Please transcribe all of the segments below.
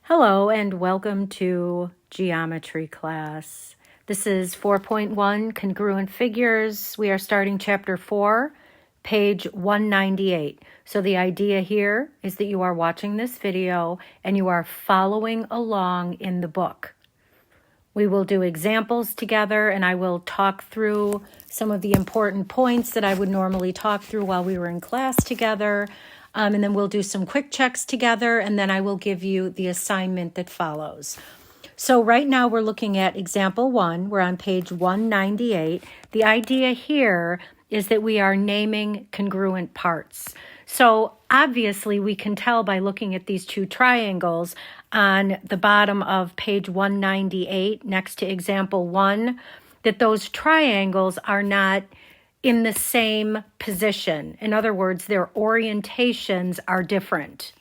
Hello and welcome to geometry class. This is 4.1 congruent figures. We are starting chapter 4, page 198. So the idea here is that you are watching this video and you are following along in the book. We will do examples together and I will talk through some of the important points that I would normally talk through while we were in class together. And then we'll do some quick checks together, and then I will give you the assignment that follows. So right now we're looking at example 1. We're on page 198. The idea here is that we are naming congruent parts. So obviously we can tell by looking at these two triangles on the bottom of page 198 next to example 1 that those triangles are not in the same position. In other words, their orientations are different.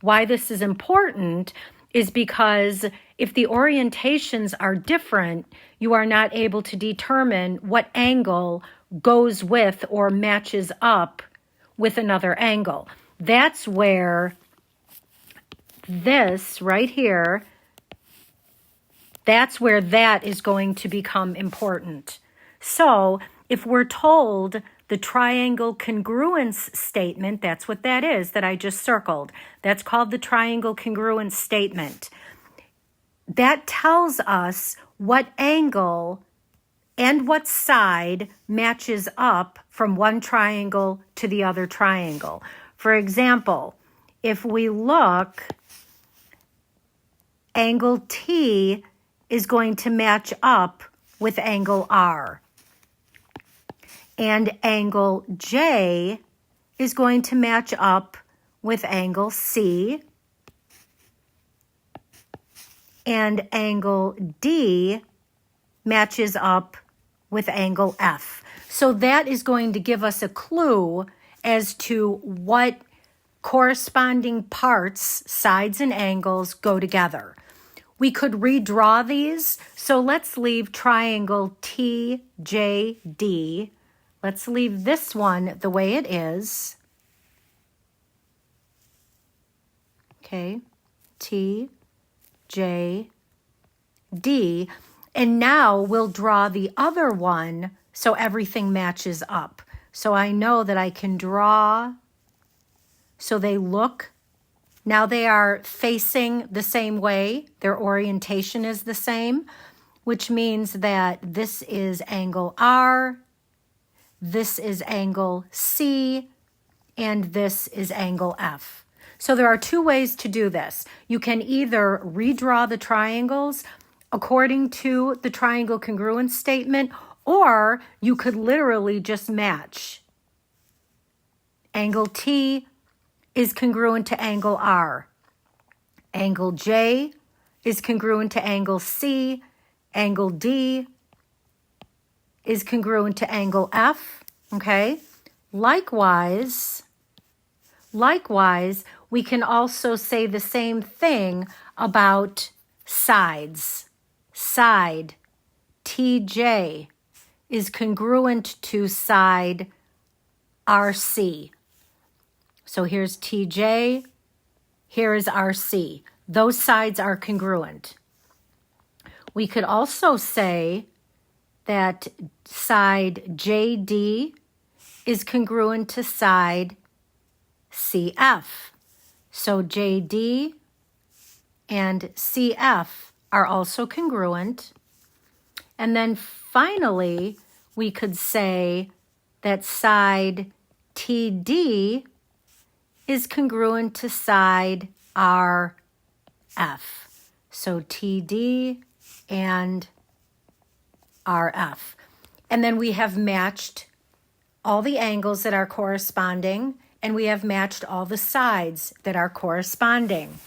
Why this is important is because if the orientations are different, you are not able to determine what angle goes with or matches up with another angle. That's where this right here, that's where that is going to become important. So if we're told the triangle congruence statement, that's what that is that I just circled. That's called the triangle congruence statement. That tells us what angle and what side matches up from one triangle to the other triangle. For example, if we look, angle T is going to match up with angle R. And angle J is going to match up with angle C. And angle D matches up with angle F. So that is going to give us a clue as to what corresponding parts, sides and angles go together. We could redraw these. So let's leave triangle TJD. Let's leave this one the way it is. Okay, T, J, D. And now we'll draw the other one so everything matches up. So I know that I can draw so they look. Now they are facing the same way. Their orientation is the same, which means that this is angle R. This is angle C, and this is angle F. So there are two ways to do this. You can either redraw the triangles according to the triangle congruence statement, or you could literally just match. Angle T is congruent to angle R. Angle J is congruent to angle C. Angle D is congruent to angle F, okay? Likewise, we can also say the same thing about sides. Side TJ is congruent to side RC. So here's TJ, here is RC. Those sides are congruent. We could also say that side JD is congruent to side CF. So JD and CF are also congruent. And then finally, we could say that side TD is congruent to side RF. So TD and RF. And then we have matched all the angles that are corresponding, and we have matched all the sides that are corresponding.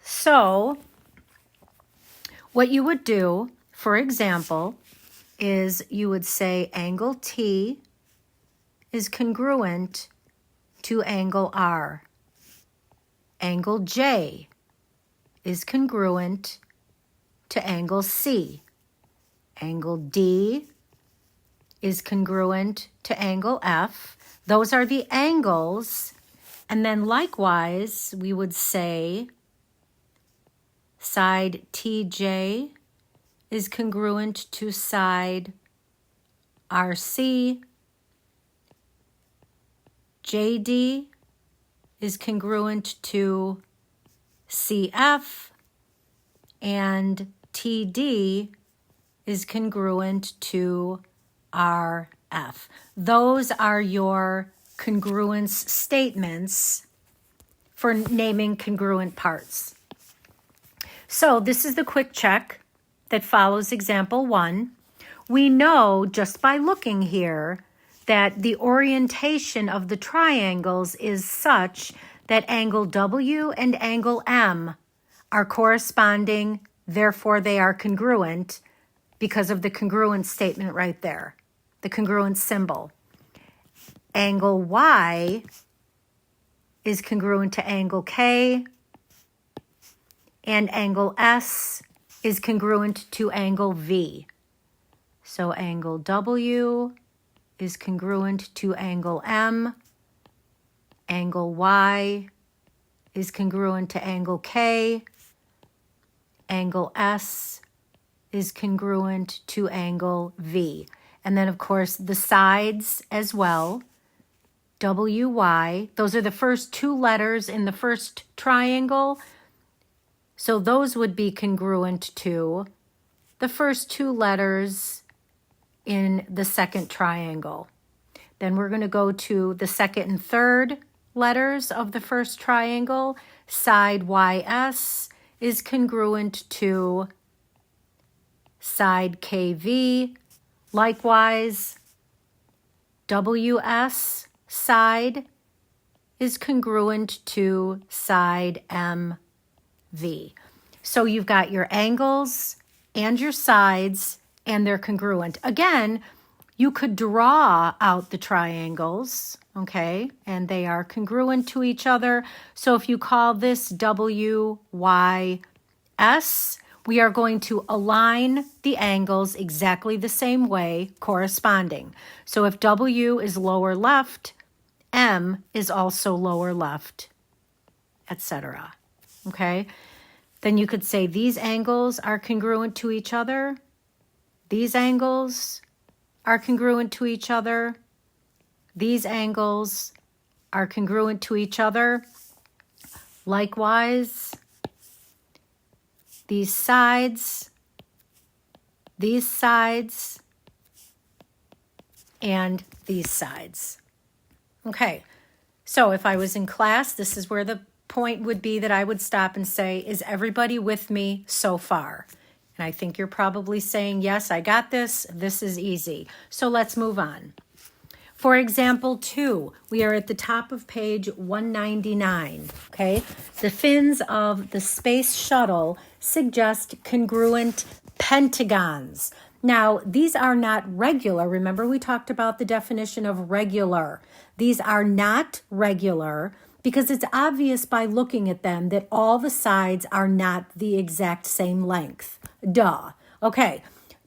So what you would do, for example, is you would say angle T is congruent to angle R. Angle J is congruent to angle C. Angle D is congruent to angle F. Those are the angles And then likewise, we would say side TJ is congruent to side RC. JD is congruent to CF, and TD is congruent to RF. Those are your congruence statements for naming congruent parts. So this is the quick check that follows example 1. We know just by looking here that the orientation of the triangles is such that angle W and angle M are corresponding, therefore they are congruent because of the congruence statement right there, the congruence symbol. Angle Y is congruent to angle K, and angle S is congruent to angle V. So angle W is congruent to angle M, angle Y is congruent to angle K, angle S is congruent to angle V. And then, of course, the sides as well, WY, those are the first 2 letters in the first triangle, so those would be congruent to the first 2 letters in the second triangle. Then we're going to go to the second and third letters of the first triangle. Side YS is congruent to side KV. Likewise, WS side is congruent to side MV. So you've got your angles and your sides, and they're congruent. Again, you could draw out the triangles, okay, and they are congruent to each other. So if you call this WYS, we are going to align the angles exactly the same way, corresponding. So if W is lower left, M is also lower left, etc. Okay? Then you could say these angles are congruent to each other. These angles are congruent to each other. These angles are congruent to each other. Likewise, these sides, and these sides. Okay, so if I was in class, this is where the point would be that I would stop and say, is everybody with me so far? And I think you're probably saying, yes, I got this. This is easy. So let's move on. For example 2, we are at the top of page 199, okay? The fins of the space shuttle suggest congruent pentagons. Now, these are not regular. Remember, we talked about the definition of regular. These are not regular because it's obvious by looking at them that all the sides are not the exact same length. Duh. Okay,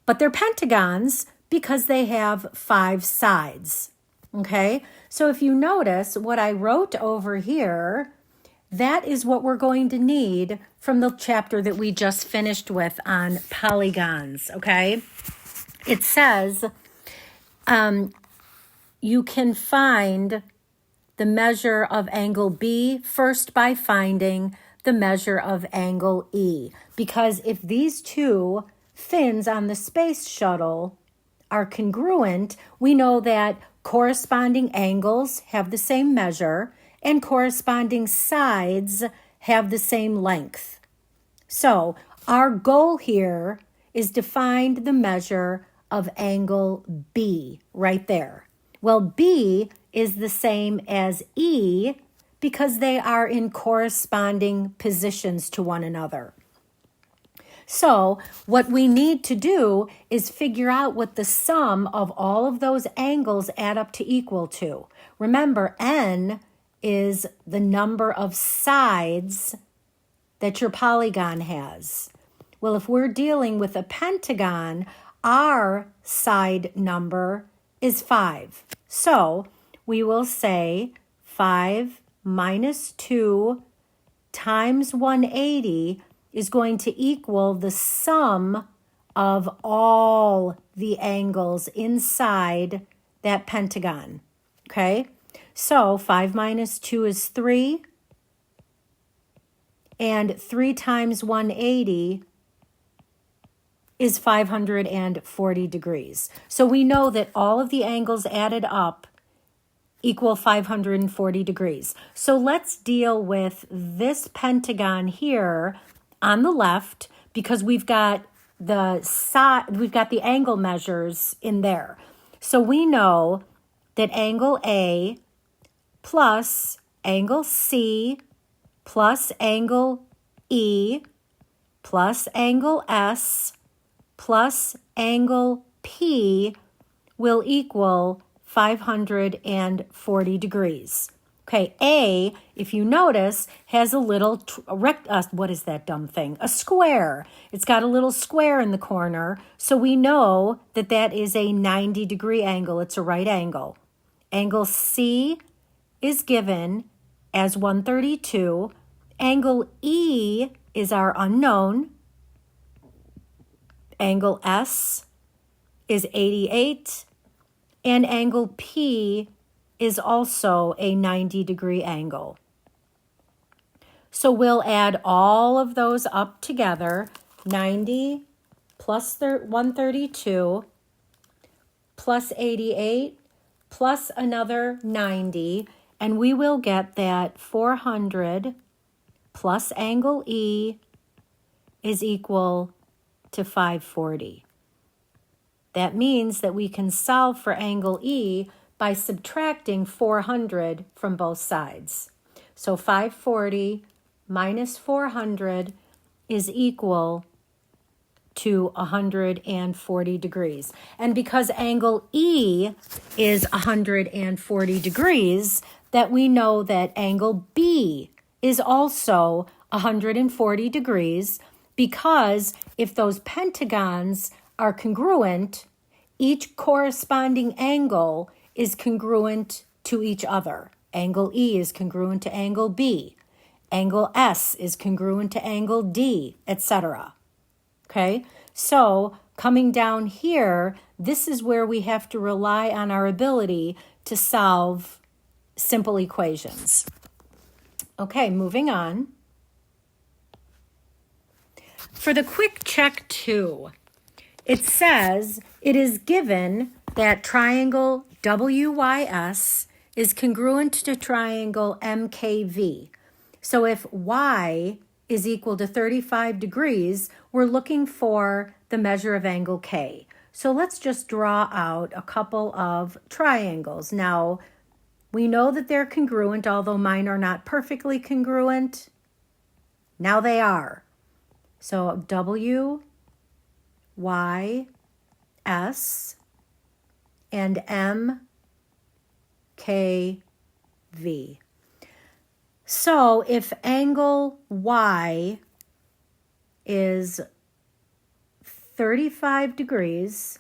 but they're pentagons because they have 5 sides. Okay, so if you notice what I wrote over here, that is what we're going to need from the chapter that we just finished with on polygons. Okay, it says you can find the measure of angle B first by finding the measure of angle E, because if these 2 fins on the space shuttle are congruent, we know that corresponding angles have the same measure and corresponding sides have the same length. So our goal here is to find the measure of angle B right there. Well, B is the same as E because they are in corresponding positions to one another. So what we need to do is figure out what the sum of all of those angles add up to equal to. Remember, N is the number of sides that your polygon has. Well, if we're dealing with a pentagon, our side number is 5. So we will say 5 minus 2 times 180 is going to equal the sum of all the angles inside that pentagon. Okay? So 5 minus 2 is 3. And 3 times 180 is 540 degrees. So we know that all of the angles added up equal 540 degrees. So let's deal with this pentagon here on the left because we've got the angle measures in there. So we know that angle A plus angle C plus angle E plus angle S plus angle P will equal 540 degrees. Okay, A, if you notice, has a little, what is that dumb thing? A square. It's got a little square in the corner, so we know that that is a 90-degree angle. It's a right angle. Angle C is given as 132. Angle E is our unknown. Angle S is 88. And angle P is also a 90-degree angle. So we'll add all of those up together. 90 plus 132 plus 88 plus another 90. And we will get that 400 plus angle E is equal to 540. That means that we can solve for angle E by subtracting 400 from both sides. So 540 minus 400 is equal to 140 degrees. And because angle E is 140 degrees, that we know that angle B is also 140 degrees, because if those pentagons are congruent, each corresponding angle is congruent to each other. Angle E is congruent to angle B. Angle S is congruent to angle D, etc. Okay, so coming down here, this is where we have to rely on our ability to solve simple equations. Okay, moving on. For the quick check 2, it says it is given that triangle WYS is congruent to triangle MKV. So if Y is equal to 35 degrees, we're looking for the measure of angle K. So let's just draw out a couple of triangles. Now, we know that they're congruent, although mine are not perfectly congruent. Now they are. So W, Y, S, and M, K, V. So if angle Y is 35 degrees,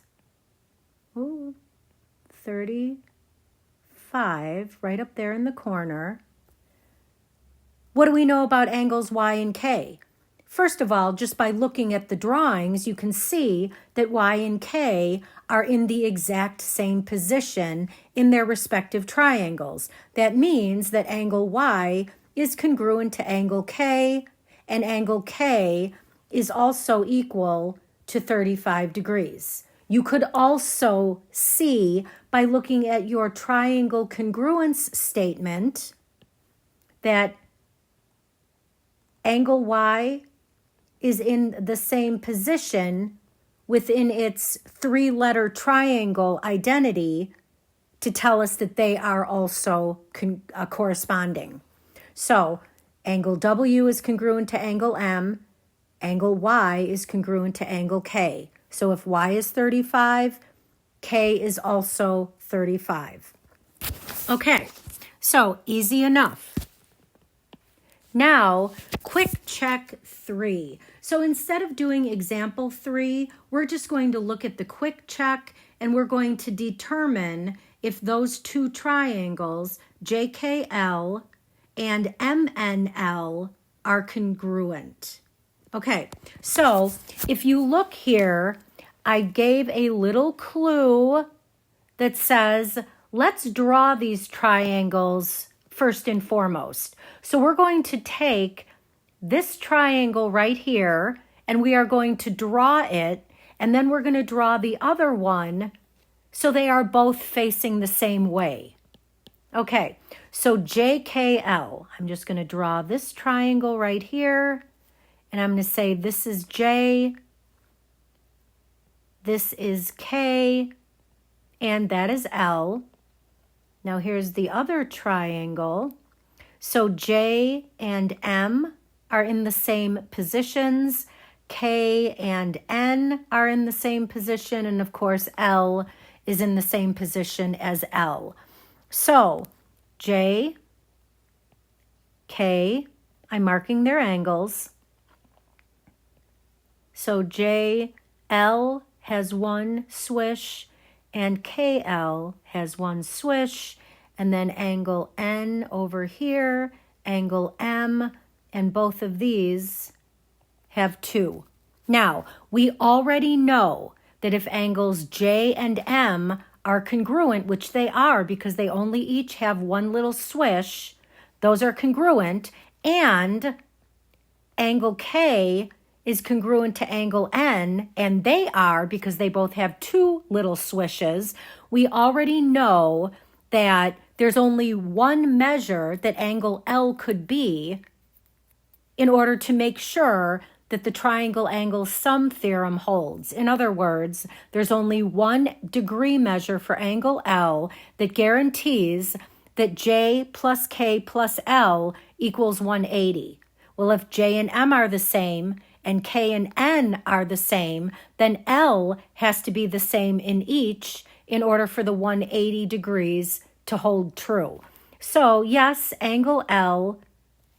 35, right up there in the corner, what do we know about angles Y and K? First of all, just by looking at the drawings, you can see that Y and K are in the exact same position in their respective triangles. That means that angle Y is congruent to angle K, and angle K is also equal to 35 degrees. You could also see by looking at your triangle congruence statement that angle Y is in the same position within its 3-letter triangle identity to tell us that they are also corresponding. So angle W is congruent to angle M, angle Y is congruent to angle K. So if Y is 35, K is also 35. Okay, so easy enough. Now, quick check 3. So instead of doing example 3, we're just going to look at the quick check and we're going to determine if those two triangles, JKL and MNL are congruent. Okay, so if you look here, I gave a little clue that says, let's draw these triangles first and foremost. So we're going to take this triangle right here, and we are going to draw it, and then we're going to draw the other one so they are both facing the same way. Okay, so JKL, I'm just going to draw this triangle right here, and I'm going to say this is J, this is K, and that is L. Now here's the other triangle. So J and M are in the same positions. K and N are in the same position. And of course, L is in the same position as L. So J, K, I'm marking their angles. So JL has one swish and KL has one swish, and then angle N over here, angle M, and both of these have 2. Now, we already know that if angles J and M are congruent, which they are because they only each have one little swish, those are congruent, and angle K is congruent to angle N, and they are because they both have 2 little swishes. We already know that there's only one measure that angle L could be in order to make sure that the triangle angle sum theorem holds. In other words, there's only 1 degree measure for angle L that guarantees that J plus K plus L equals 180. Well, if J and M are the same and K and N are the same, then L has to be the same in each in order for the 180 degrees to hold true. So yes, angle L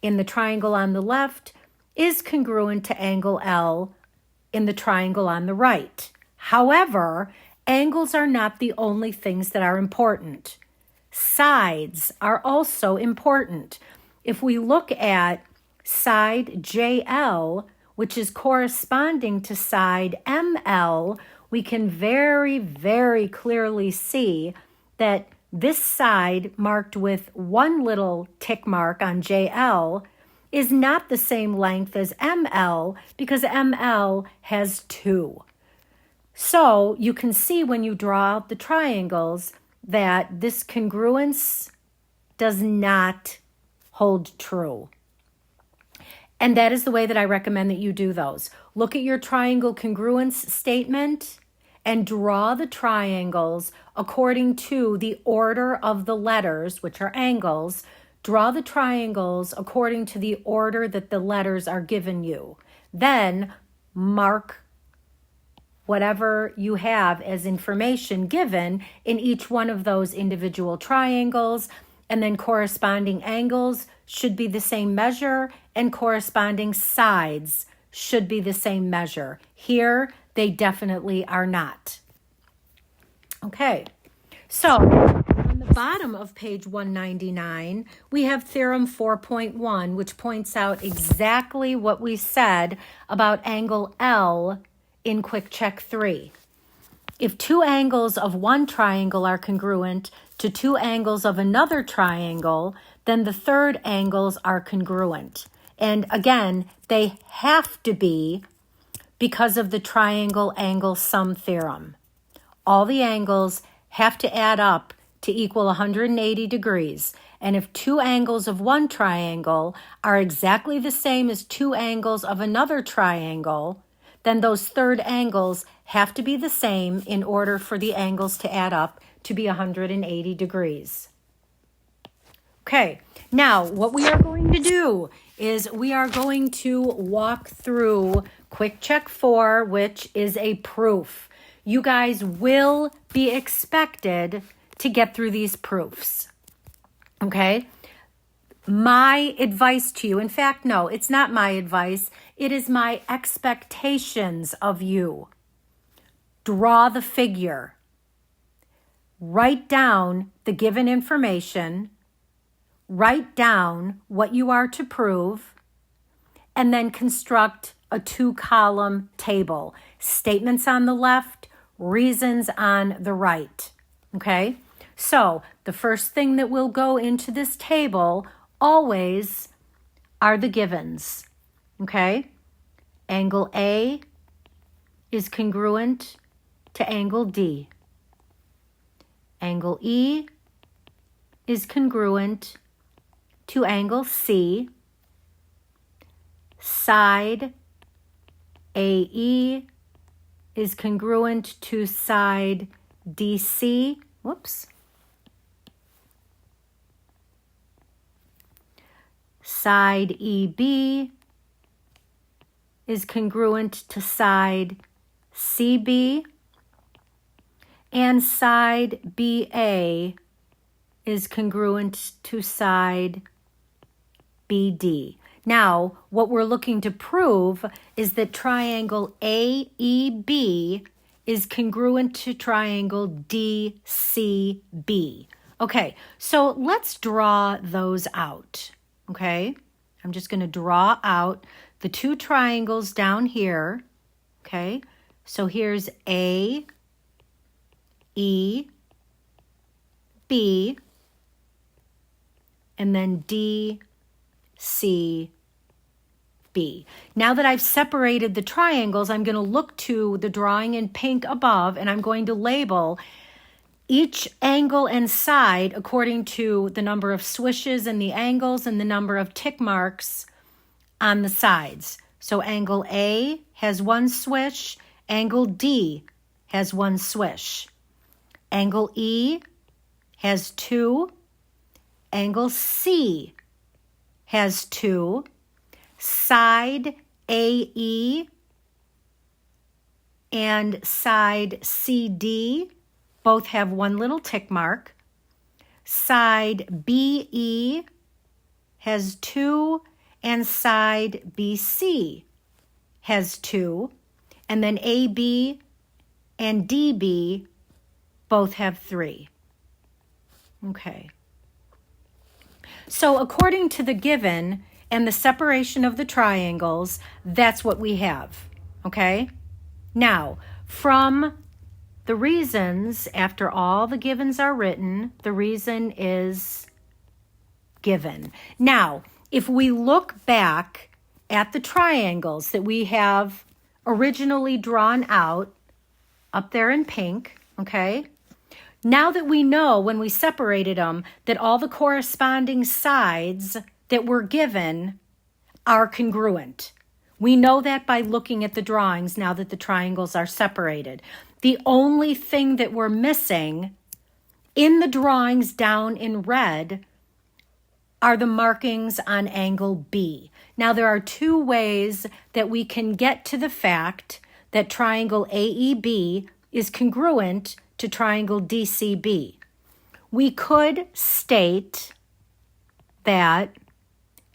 in the triangle on the left is congruent to angle L in the triangle on the right. However, angles are not the only things that are important. Sides are also important. If we look at side JL, which is corresponding to side ML, we can very, very clearly see that this side marked with 1 little tick mark on JL is not the same length as ML because ML has 2. So you can see when you draw out the triangles that this congruence does not hold true. And that is the way that I recommend that you do those. Look at your triangle congruence statement and draw the triangles according to the order of the letters, which are angles. Draw the triangles according to the order that the letters are given you. Then mark whatever you have as information given in each one of those individual triangles, and then corresponding angles should be the same measure and corresponding sides should be the same measure. Here, they definitely are not. Okay, so on the bottom of page 199, we have theorem 4.1, which points out exactly what we said about angle L in Quick Check 3. If 2 angles of one triangle are congruent to 2 angles of another triangle, then the third angles are congruent. And again, they have to be because of the triangle angle sum theorem. All the angles have to add up to equal 180 degrees. And if 2 angles of one triangle are exactly the same as 2 angles of another triangle, then those third angles have to be the same in order for the angles to add up to be 180 degrees. Okay, now what we are going to do is we are going to walk through Quick Check 4, which is a proof. You guys will be expected to get through these proofs. Okay? My advice to you, in fact, no, it's not my advice. It is my expectations of you. Draw the figure. Write down the given information. write down what you are to prove, and then construct a 2-column table. Statements on the left, reasons on the right. Okay? So the first thing that will go into this table always are the givens. Okay? Angle A is congruent to angle D. Angle E is congruent to angle C. Side AE is congruent to side DC. Whoops. Side EB is congruent to side CB. And side BA is congruent to side BD. Now, what we're looking to prove is that triangle AEB is congruent to triangle DCB. Okay, so let's draw those out. Okay, I'm just going to draw out the 2 triangles down here. Okay, so here's A, E, B, and then D, C, B. Now that I've separated the triangles, I'm going to look to the drawing in pink above, and I'm going to label each angle and side according to the number of swishes and the angles and the number of tick marks on the sides. So angle A has 1 swish, angle D has 1 swish. Angle E has 2, angle C has 2, side AE and side CD both have 1 little tick mark. Side BE has 2 and side BC has 2. And then AB and DB both have 3. Okay. So according to the given and the separation of the triangles, that's what we have. Okay? Now, from the reasons, after all the givens are written, the reason is given. Now, if we look back at the triangles that we have originally drawn out up there in pink, okay? Now that we know when we separated them that all the corresponding sides that were given are congruent. We know that by looking at the drawings now that the triangles are separated. The only thing that we're missing in the drawings down in red are the markings on angle B. Now there are 2 ways that we can get to the fact that triangle AEB is congruent to triangle DCB. We could state that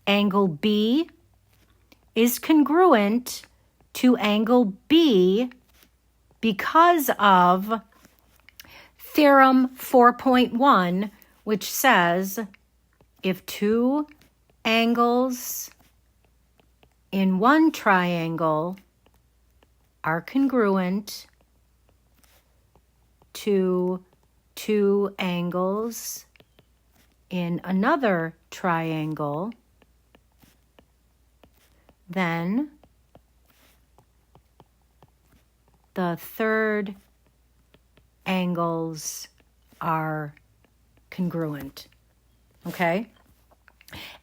angle B is congruent to angle B because of theorem 4.1, which says if 2 angles in one triangle are congruent to 2 angles in another triangle, then the third angles are congruent. Okay?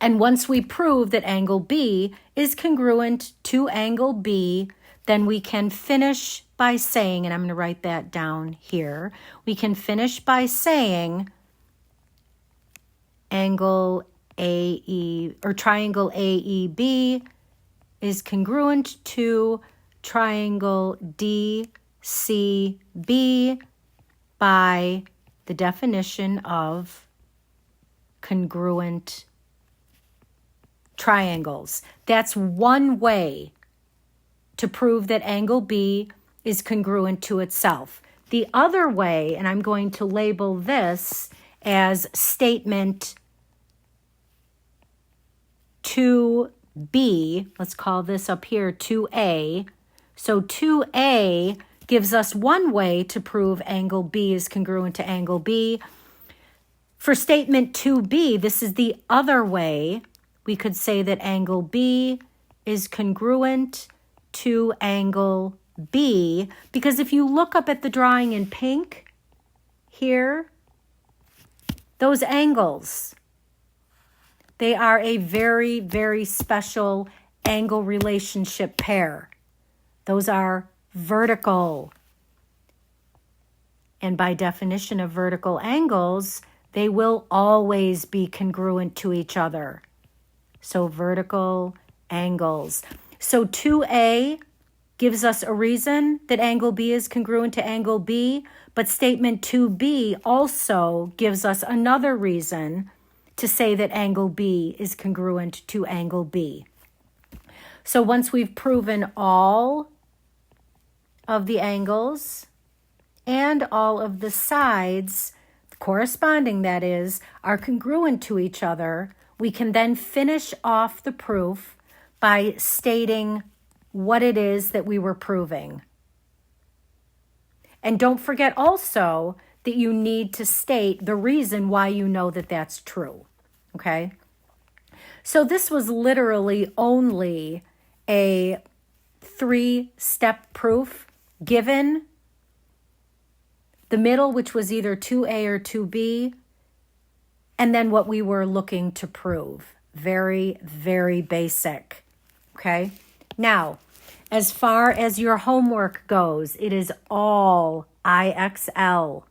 And once we prove that angle B is congruent to angle B, then we can finish by saying, and I'm going to write that down here, we can finish by saying angle AE or triangle AEB is congruent to triangle DCB by the definition of congruent triangles. That's one way to prove that angle B is congruent to itself. The other way, and I'm going to label this as statement 2B, let's call this up here 2A. So 2A gives us one way to prove angle B is congruent to angle B. For statement 2B, this is the other way. We could say that angle B is congruent to angle B, because if you look up at the drawing in pink here, those angles, they are a very, very special angle relationship pair. Those are vertical. And by definition of vertical angles, they will always be congruent to each other. So vertical angles. So 2A gives us a reason that angle B is congruent to angle B, but statement 2B also gives us another reason to say that angle B is congruent to angle B. So once we've proven all of the angles and all of the sides, corresponding that is, are congruent to each other, we can then finish off the proof by stating what it is that we were proving. And don't forget also that you need to state the reason why you know that that's true, okay? So this was literally only a 3-step proof given the middle, which was either 2A or 2B, and then what we were looking to prove. Very, very basic, okay? Now, as far as your homework goes, it is all IXL,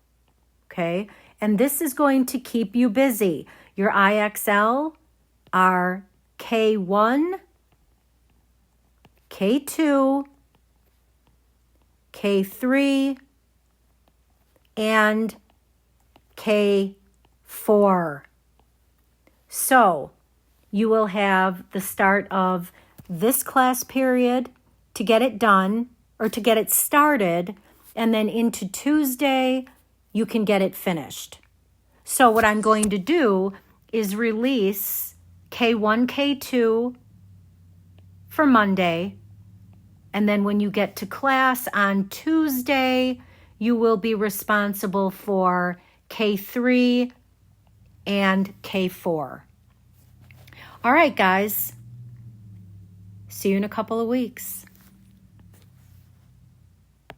okay? And this is going to keep you busy. Your IXL are K1, K2, K3, and K4. So you will have the start of this class period to get it done or to get it started, and then into Tuesday, you can get it finished. So what I'm going to do is release K1, K2 for Monday, and then when you get to class on Tuesday, you will be responsible for K3 and K4. All right, guys. See you in a couple of weeks.